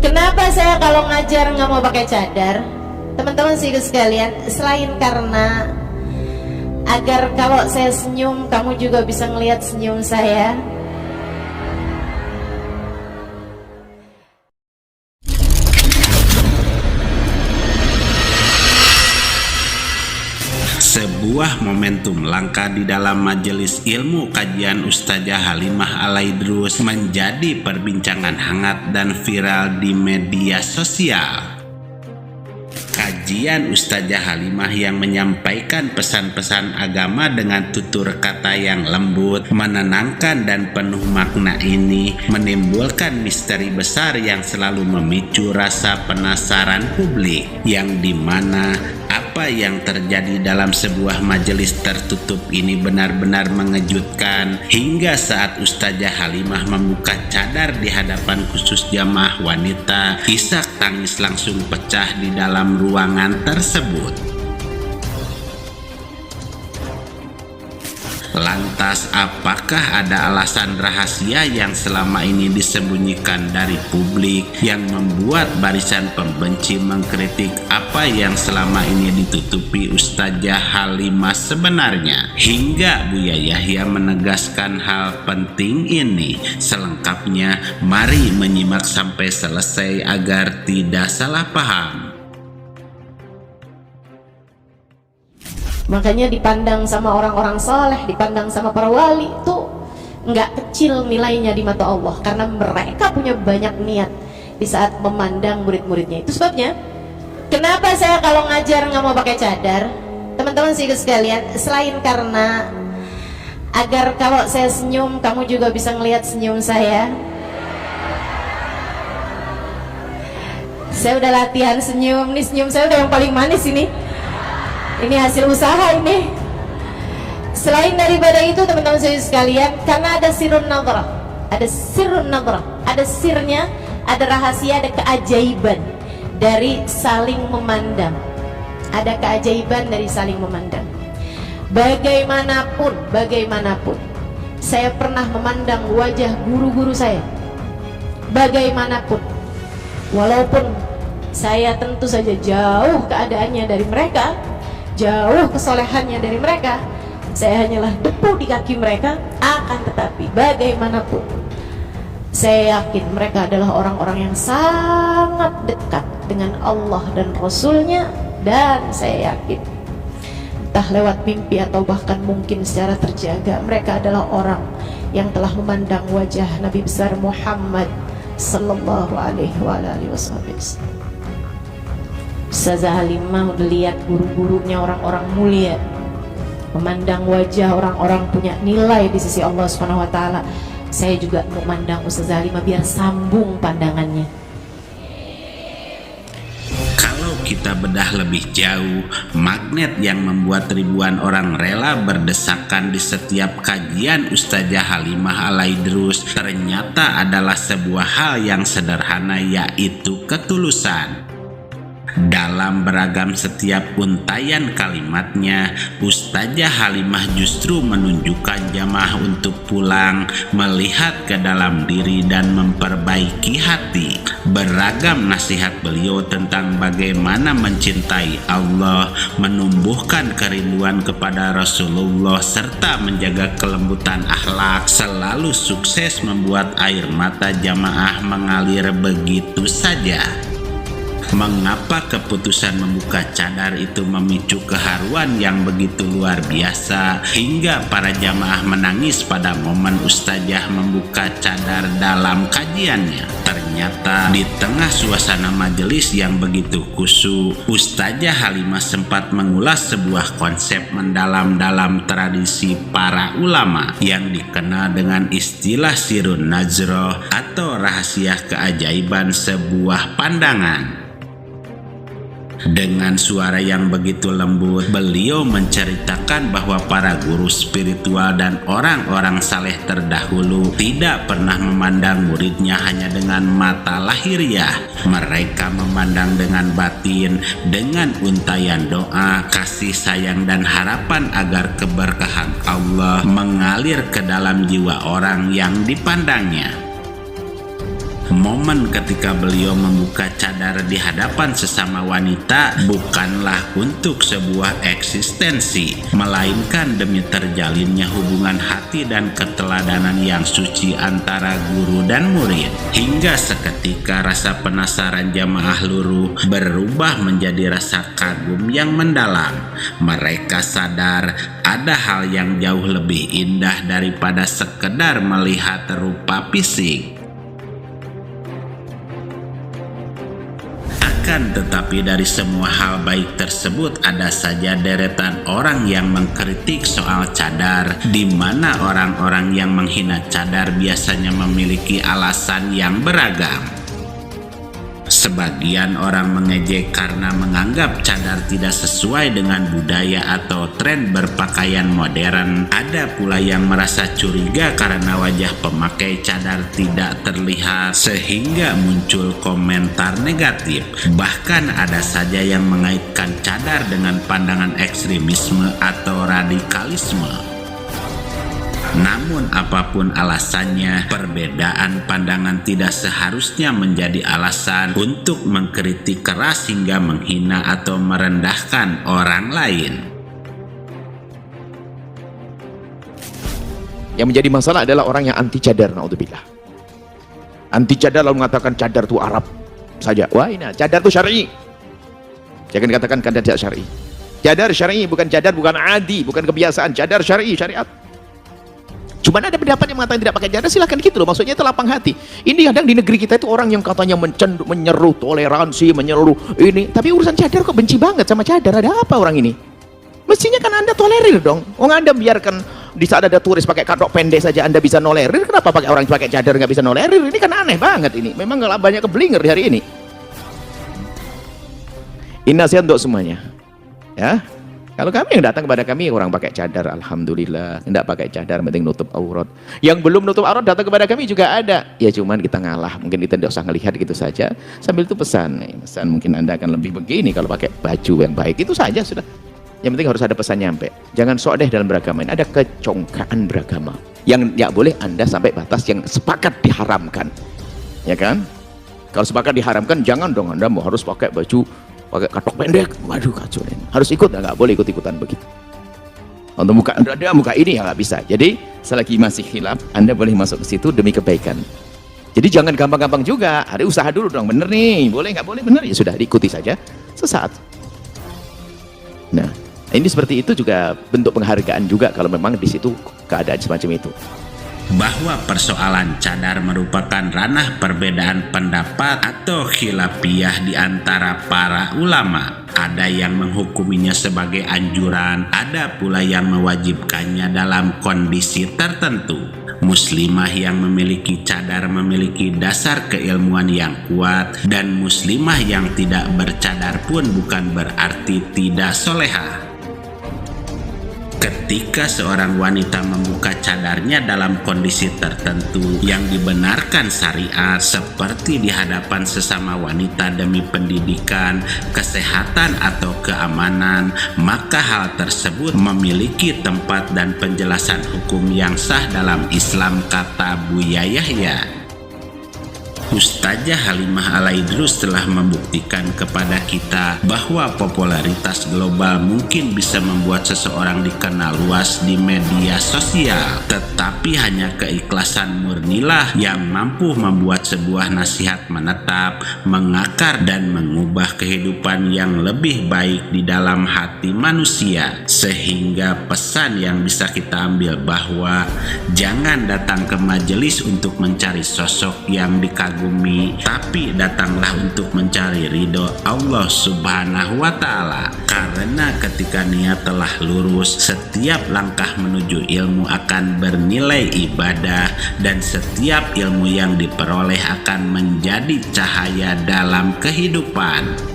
Kenapa saya kalau ngajar nggak mau pakai cadar, teman-teman sih sekalian? Selain karena agar kalau saya senyum kamu juga bisa ngelihat senyum saya. Sebuah momentum langka di dalam majelis ilmu kajian Ustazah Halimah Al-Aidrus menjadi perbincangan hangat dan viral di media sosial. Kajian Ustazah Halimah yang menyampaikan pesan-pesan agama dengan tutur kata yang lembut, menenangkan dan penuh makna ini menimbulkan misteri besar yang selalu memicu rasa penasaran publik, yang dimana apa yang terjadi dalam sebuah majelis tertutup ini benar-benar mengejutkan, hingga saat Ustazah Halimah membuka cadar di hadapan khusus jamaah wanita, isak tangis langsung pecah di dalam ruangan tersebut. Lantas, apakah ada alasan rahasia yang selama ini disembunyikan dari publik yang membuat barisan pembenci mengkritik apa yang selama ini ditutupi Ustazah Halimah sebenarnya? Hingga Buya Yahya menegaskan hal penting ini. Selengkapnya, mari menyimak sampai selesai agar tidak salah paham. Makanya dipandang sama orang-orang soleh, dipandang sama para wali itu nggak kecil nilainya di mata Allah, karena mereka punya banyak niat di saat memandang murid-muridnya. Itu sebabnya kenapa saya kalau ngajar nggak mau pakai cadar, teman-teman sih sekalian? Selain karena agar kalau saya senyum kamu juga bisa ngelihat senyum saya. Saya udah latihan senyum, nih senyum saya udah yang paling manis ini. Ini hasil usaha ini. Selain daripada itu teman-teman saya sekalian, karena ada sirun nadrah, ada sirun nadrah, ada sirnya, ada rahasia, ada keajaiban dari saling memandang. Ada keajaiban dari saling memandang. Bagaimanapun, saya pernah memandang wajah guru-guru saya. Bagaimanapun, walaupun saya tentu saja jauh keadaannya dari mereka, jauh kesolehannya dari mereka, saya hanyalah debu di kaki mereka. Akan tetapi bagaimanapun, saya yakin mereka adalah orang-orang yang sangat dekat dengan Allah dan Rasulnya. Dan saya yakin entah lewat mimpi atau bahkan mungkin secara terjaga, mereka adalah orang yang telah memandang wajah Nabi besar Muhammad sallallahu alaihi wasallam. Ustazah Halimah udah lihat guru-gurunya orang-orang mulia, memandang wajah orang-orang punya nilai di sisi Allah Subhanahu wa taala. Saya juga memandang Ustazah Halimah biar sambung pandangannya. Kalau kita bedah lebih jauh, magnet yang membuat ribuan orang rela berdesakan di setiap kajian Ustazah Halimah Al-Aidrus ternyata adalah sebuah hal yang sederhana, yaitu ketulusan. Dalam beragam setiap untayan kalimatnya, Ustazah Halimah justru menunjukkan jamaah untuk pulang, melihat ke dalam diri dan memperbaiki hati. Beragam nasihat beliau tentang bagaimana mencintai Allah, menumbuhkan kerinduan kepada Rasulullah, serta menjaga kelembutan akhlak selalu sukses membuat air mata jamaah mengalir begitu saja. Mengapa keputusan membuka cadar itu memicu keharuan yang begitu luar biasa hingga para jamaah menangis pada momen Ustazah membuka cadar dalam kajiannya? Ternyata di tengah suasana majelis yang begitu khusyuk, Ustazah Halimah sempat mengulas sebuah konsep mendalam dalam tradisi para ulama yang dikenal dengan istilah sirun najroh atau rahasia keajaiban sebuah pandangan. Dengan suara yang begitu lembut, beliau menceritakan bahwa para guru spiritual dan orang-orang saleh terdahulu tidak pernah memandang muridnya hanya dengan mata lahiriah. Mereka memandang dengan batin, dengan untayan doa, kasih sayang dan harapan agar keberkahan Allah mengalir ke dalam jiwa orang yang dipandangnya. Momen ketika beliau membuka cadar di hadapan sesama wanita bukanlah untuk sebuah eksistensi, melainkan demi terjalinnya hubungan hati dan keteladanan yang suci antara guru dan murid. Hingga seketika rasa penasaran jamaah luruh berubah menjadi rasa kagum yang mendalam. Mereka sadar ada hal yang jauh lebih indah daripada sekedar melihat rupa fisik. Akan tetapi dari semua hal baik tersebut ada saja deretan orang yang mengkritik soal cadar, di mana orang-orang yang menghina cadar biasanya memiliki alasan yang beragam. Sebagian orang mengejek karena menganggap cadar tidak sesuai dengan budaya atau tren berpakaian modern. Ada pula yang merasa curiga karena wajah pemakai cadar tidak terlihat, sehingga muncul komentar negatif. Bahkan ada saja yang mengaitkan cadar dengan pandangan ekstremisme atau radikalisme. Namun apapun alasannya, perbedaan pandangan tidak seharusnya menjadi alasan untuk mengkritik keras hingga menghina atau merendahkan orang lain. Yang menjadi masalah adalah orang yang anti cadar, naudzubillah. Anti cadar lalu mengatakan cadar itu Arab saja. Wah, ini cadar itu syar'i. Jangan katakan cadar tidak syar'i. Cadar syar'i, bukan cadar, bukan adi, bukan kebiasaan. Cadar syar'i, syariat. Cuman ada pendapat yang mengatakan tidak pakai cadar, silahkan gitu loh, maksudnya itu lapang hati. Ini kadang di negeri kita itu orang yang katanya menyeru toleransi, menyeru ini, tapi urusan cadar kok benci banget sama cadar. Ada apa orang ini? Mestinya kan Anda tolerir dong. Anda biarkan di saat ada turis pakai katok pendek saja Anda bisa nolerir, kenapa pakai orang pakai cadar nggak bisa nolerir? Ini kan aneh banget ini. Memang nggak banyak keblinger di hari ini. Ini nasihat untuk semuanya, ya. Kalau kami yang datang kepada kami orang pakai cadar, alhamdulillah. Tidak pakai cadar, penting nutup aurat. Yang belum nutup aurat datang kepada kami juga ada. Ya cuman kita ngalah, mungkin kita tidak usah ngelihat gitu saja. Sambil itu pesan, pesan mungkin Anda akan lebih begini kalau pakai baju yang baik. Itu saja sudah. Yang penting harus ada pesan nyampe. Jangan sok deh dalam beragama ini. Ada kecongkaan beragama. Yang tidak boleh Anda sampai batas yang sepakat diharamkan. Ya kan? Kalau sepakat diharamkan, jangan dong Anda mau harus pakai baju pakai katok pendek, waduh kacau ini. Harus ikut, nggak boleh ikut-ikutan begitu. Untuk muka ada muka ini ya nggak bisa. Jadi selagi masih khilaf, Anda boleh masuk ke situ demi kebaikan. Jadi jangan gampang-gampang juga. Ada usaha dulu dong, bener nih, boleh nggak boleh, bener ya sudah diikuti saja sesaat. Nah, ini seperti itu juga bentuk penghargaan juga kalau memang di situ keadaan semacam itu. Bahwa persoalan cadar merupakan ranah perbedaan pendapat atau khilafiyah di antara para ulama. Ada yang menghukuminya sebagai anjuran, ada pula yang mewajibkannya dalam kondisi tertentu. Muslimah yang memiliki cadar memiliki dasar keilmuan yang kuat, dan muslimah yang tidak bercadar pun bukan berarti tidak solehah. Ketika seorang wanita membuka cadarnya dalam kondisi tertentu yang dibenarkan syariat, seperti di hadapan sesama wanita demi pendidikan, kesehatan, atau keamanan, maka hal tersebut memiliki tempat dan penjelasan hukum yang sah dalam Islam, kata Buya Yahya. Ustazah Halimah Al-Aidrus telah membuktikan kepada kita bahwa popularitas global mungkin bisa membuat seseorang dikenal luas di media sosial, tetapi hanya keikhlasan murnilah yang mampu membuat sebuah nasihat menetap, mengakar, dan mengubah kehidupan yang lebih baik di dalam hati manusia. Sehingga pesan yang bisa kita ambil bahwa jangan datang ke majelis untuk mencari sosok yang dikagumi, tapi datanglah untuk mencari ridho Allah Subhanahu wa Ta'ala. Karena ketika niat telah lurus, setiap langkah menuju ilmu akan bernilai ibadah, dan setiap ilmu yang diperoleh akan menjadi cahaya dalam kehidupan.